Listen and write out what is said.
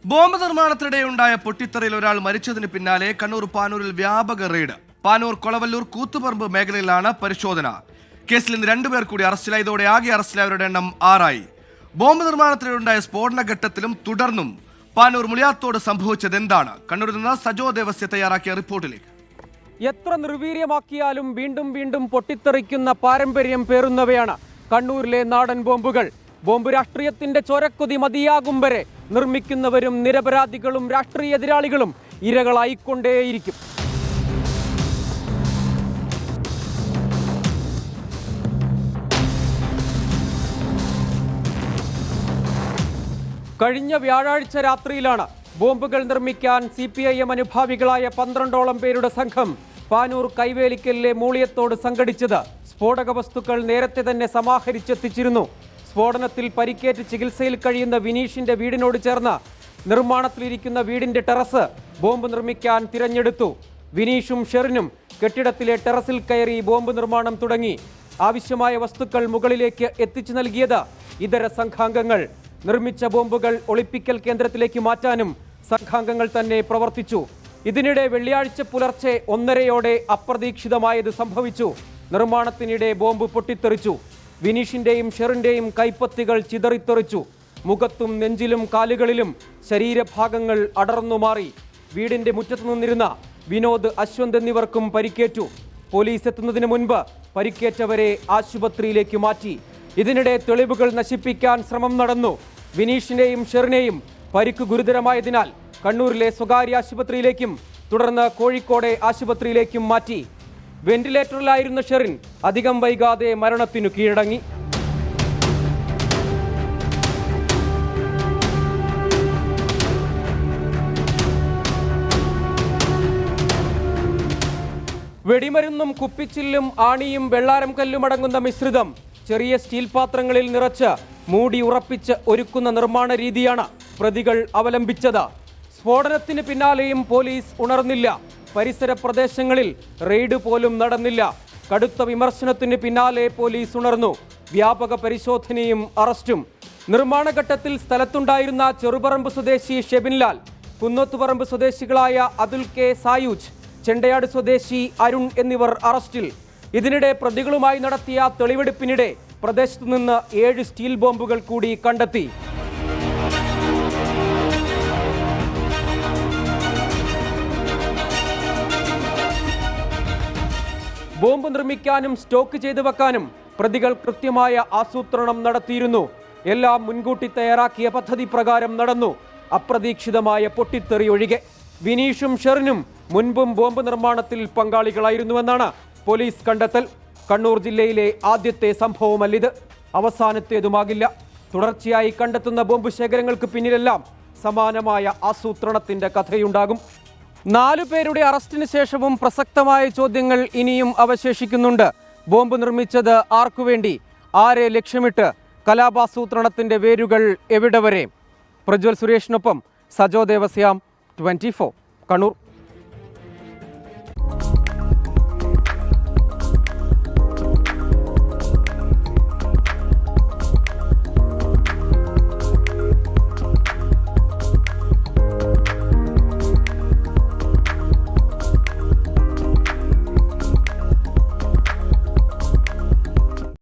Bomb നിർമ്മാണത്തിനിടെയുണ്ടായ പൊട്ടിത്തെറിയിൽ ഒരാൾ മരിച്ചതിന് പിന്നാലെ കണ്ണൂർ പാനൂരിൽ വ്യാപക റെയ്ഡ്. പാനൂർ കൊളവല്ലൂർ കൂത്തുപറമ്പ് മേഖലയിലാണ് പരിശോധന. കേസിൽ ഇന്ന് 2 പേർ കൂടി അറസ്റ്റിലായതോടെ ആകെ അറസ്റ്റിലായവരുടെ എണ്ണം 6 ആയി. ബോംബ് നിർമ്മാണത്തിനിടെയുണ്ടായ സ്ഫോടന ഘട്ടത്തിലും തുടർന്നും പാനൂർ മുളിയാത്തോട് സംഭവിച്ചത് എന്താണ്? കണ്ണൂരിൽ നിന്ന് സജോ ദേവസ്യ തയ്യാറാക്കിയ റിപ്പോർട്ടിലേക്ക്. എത്ര നിർവീര്യമാക്കിയാലും വീണ്ടും വീണ്ടും പൊട്ടിത്തെറിക്കുന്ന പാരമ്പര്യം പേറുന്നവയാണ് കണ്ണൂരിലെ നാടൻ ബോംബുകൾ. ബോംബ് രാഷ്ട്രീയത്തിന്റെ ചോരക്കൊതി മതിയാകും വരെ നിർമ്മിക്കുന്നവരും നിരപരാധികളും രാഷ്ട്രീയ എതിരാളികളും ഇരകളായിക്കൊണ്ടേയിരിക്കും. കഴിഞ്ഞ വ്യാഴാഴ്ച രാത്രിയിലാണ് ബോംബുകൾ നിർമ്മിക്കാൻ CPIM അനുഭാവികളായ 12ഓളം പേരുടെ സംഘം പാനൂർ കൈവേലിക്കലിലെ മൂളിയത്തോട് സംഘടിച്ചത്. സ്ഫോടക വസ്തുക്കൾ നേരത്തെ തന്നെ സമാഹരിച്ചെത്തിച്ചിരുന്നു. സ്ഫോടനത്തിൽ പരിക്കേറ്റ് ചികിത്സയിൽ കഴിയുന്ന വിനീഷിന്റെ വീടിനോട് ചേർന്ന് നിർമ്മാണത്തിലിരിക്കുന്ന വീടിന്റെ ടെറസ് ബോംബ് നിർമ്മിക്കാൻ തിരഞ്ഞെടുത്തു. വിനീഷും ഷെറിനും കെട്ടിടത്തിലെ ടെറസിൽ കയറി ബോംബ് നിർമ്മാണം തുടങ്ങി. ആവശ്യമായ വസ്തുക്കൾ മുകളിലേക്ക് എത്തിച്ചു നൽകിയത് ഇതര സംഘാംഗങ്ങൾ. നിർമ്മിച്ച ബോംബുകൾ ഒളിപ്പിക്കൽ കേന്ദ്രത്തിലേക്ക് മാറ്റാനും സംഘാംഗങ്ങൾ തന്നെ പ്രവർത്തിച്ചു. ഇതിനിടെ വെള്ളിയാഴ്ച പുലർച്ചെ 1:30 അപ്രതീക്ഷിതമായത് സംഭവിച്ചു. നിർമ്മാണത്തിനിടെ ബോംബ് പൊട്ടിത്തെറിച്ചു. വിനീഷിന്റെയും ഷെറിന്റെയും കൈപ്പത്തികൾ ചിതറിത്തെറിച്ചു. മുഖത്തും നെഞ്ചിലും കാലുകളിലും ശരീരഭാഗങ്ങൾ അടർന്നുമാറി. വീടിന്റെ മുറ്റത്തു നിന്നിരുന്ന വിനോദ്, അശ്വന്ത് എന്നിവർക്കും പരിക്കേറ്റു. പോലീസ് എത്തുന്നതിന് മുൻപ് പരിക്കേറ്റവരെ ആശുപത്രിയിലേക്ക് മാറ്റി. ഇതിനിടെ തെളിവുകൾ നശിപ്പിക്കാൻ ശ്രമം നടന്നു. വിനീഷിനെയും ഷെറിനെയും പരിക്ക് ഗുരുതരമായതിനാൽ കണ്ണൂരിലെ സ്വകാര്യ ആശുപത്രിയിലേക്കും തുടർന്ന് കോഴിക്കോട് ആശുപത്രിയിലേക്കും മാറ്റി. വെന്റിലേറ്ററിലായിരുന്ന ഷെറിൻ അധികം വൈകാതെ മരണത്തിനു കീഴടങ്ങി. വെടിമരുന്നും കുപ്പിച്ചില്ലും ആണിയും വെള്ളാരം കല്ലും അടങ്ങുന്ന മിശ്രിതം ചെറിയ സ്റ്റീൽ പാത്രങ്ങളിൽ നിറച്ച് മൂടി ഉറപ്പിച്ച് ഒരുക്കുന്ന നിർമ്മാണ രീതിയാണ് പ്രതികൾ അവലംബിച്ചത്. സ്ഫോടനത്തിന് പിന്നാലെയും പോലീസ് ഉണർന്നില്ല. പരിസര പ്രദേശങ്ങളിൽ റെയ്ഡ് പോലും നടന്നില്ല. കടുത്ത വിമർശനത്തിന് പിന്നാലെ പോലീസ് ഉണർന്നു. വ്യാപക പരിശോധനയും അറസ്റ്റും. നിർമ്മാണ ഘട്ടത്തിൽ സ്ഥലത്തുണ്ടായിരുന്ന ചെറുപറമ്പ് സ്വദേശി ഷെബിൻലാൽ, കുന്നോത്തുപറമ്പ് സ്വദേശികളായ അതുൽ കെ, സായൂജ്, ചെണ്ടയാട് സ്വദേശി അരുൺ എന്നിവർ അറസ്റ്റിൽ. ഇതിനിടെ പ്രതികളുമായി നടത്തിയ തെളിവെടുപ്പിനിടെ പ്രദേശത്തു നിന്ന് 7 സ്റ്റീൽ ബോംബുകൾ കൂടി കണ്ടെത്തി. ബോംബ് നിർമ്മിക്കാനും സ്റ്റോക്ക് ചെയ്തു വെക്കാനും പ്രതികൾ കൃത്യമായ ആസൂത്രണം നടത്തിയിരുന്നു. എല്ലാം മുൻകൂട്ടി തയ്യാറാക്കിയ പദ്ധതി പ്രകാരം നടന്നു. അപ്രതീക്ഷിതമായ പൊട്ടിത്തെറി ഒഴികെ. വിനീഷും ഷെറിനും മുൻപും ബോംബ് നിർമ്മാണത്തിൽ പങ്കാളികളായിരുന്നുവെന്നാണ് പോലീസ് കണ്ടെത്തൽ. കണ്ണൂർ ജില്ലയിലെ ആദ്യത്തെ സംഭവമല്ലിത്, അവസാനത്തേതുമാകില്ല. തുടർച്ചയായി കണ്ടെത്തുന്ന ബോംബ് ശേഖരങ്ങൾക്ക് പിന്നിലെല്ലാം സമാനമായ ആസൂത്രണത്തിന്റെ കഥയുണ്ടാകും. 4 പേരുടെ അറസ്റ്റിന് ശേഷവും പ്രസക്തമായ ചോദ്യങ്ങൾ ഇനിയും അവശേഷിക്കുന്നുണ്ട്. ബോംബ് നിർമ്മിച്ചത് ആർക്കുവേണ്ടി, ആരെ ലക്ഷ്യമിട്ട്, കലാപാസൂത്രണത്തിന്റെ വേരുകൾ എവിടെ വരെ? പ്രജ്വൽ സുരേഷിനൊപ്പം സജോ ദേവസ്യാം, 24 കണ്ണൂർ.